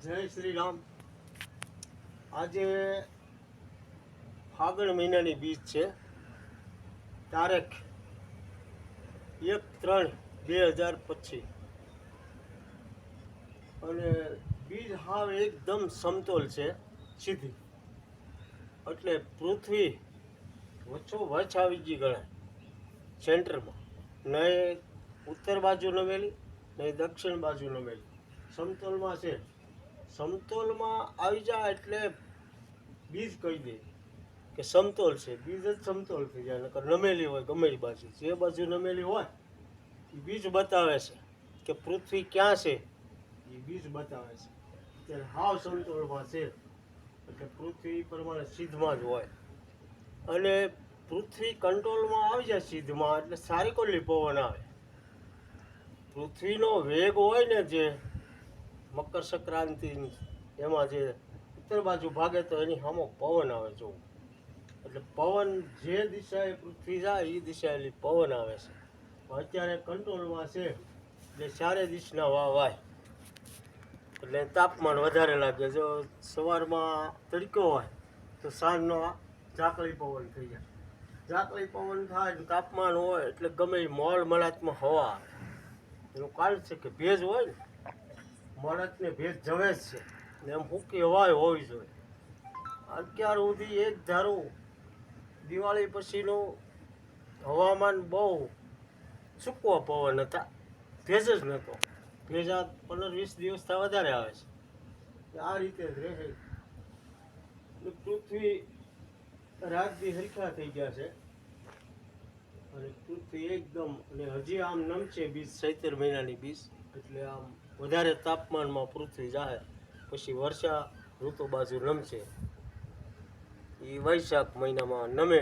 જય શ્રી રામ. આજે ફાગણ મહિનાની બીજ છે. તારીખ 1/3/2025 અને બીજ હાવ એકદમ સમતોલ છે, સીધી. એટલે પૃથ્વી વચ્ચોવચ્ચ આવી ગઈ ગણાય. સેન્ટરમાં નહીં ઉત્તર બાજુ નમેલી, નહીં દક્ષિણ બાજુ નમેલી, સમતોલમાં છે. સમતોલમાં આવી જાય એટલે બીજ કહી દે કે સમતોલ છે. બીજ જ સમતોલ થઈ જાય. નકર નમેલી હોય ગમે એ બાજુ, જે બાજુ નમેલી હોય એ બીજ બતાવે છે કે પૃથ્વી ક્યાં છે. એ બીજ બતાવે છે. અત્યારે હાવ સમતોલમાં છે એટલે પૃથ્વી પ્રમાણે સિદ્ધમાં જ હોય. અને પૃથ્વી કંટ્રોલમાં આવી જાય સિદ્ધમાં એટલે સારી કોલી પવન આવે. પૃથ્વીનો વેગ હોય ને, જે મકર સંક્રાંતિ એમાં જે ઉત્તર બાજુ ભાગે તો એની સામે પવન આવે જોવું. એટલે પવન જે દિશાએ પૃથ્વી જાય એ દિશાએ પવન આવે છે. અત્યારે કંટ્રોલમાં છે એટલે ચારે દિશના વાય એટલે તાપમાન વધારે લાગે. જો સવારમાં તડકો હોય તો સાંજનો ઝાકળી પવન થઈ જાય. ઝાકળી પવન થાય ને તાપમાન હોય એટલે ગમે એ મોલ મળાતમાં હવા આવે. એનું કારણ છે કે ભેજ હોય ને, મળાતને ભેજ જવે જ છે ને, એમ સૂકી હવાય હોવી જોઈએ. અત્યાર સુધી એક ધારું દિવાળી પછીનું હવામાન બહુ સૂકવો પવન હતા, ભેજ જ નહોતો. ભેજ આ 15-20 દિવસથી વધારે આવે છે. આ રીતે જ રહે. પૃથ્વી રાજથી હરખા થઈ ગયા છે અને પૃથ્વી એકદમ, અને હજી આમ નમશે બીજ, ચૈત્ર મહિનાની બીજ. એટલે આમ વધારે તાપમાનમાં પૃથ્વી જાય પછી વર્ષા ઋતુ બાજુ નમશે. એ વૈશાખ મહિનામાં નમે.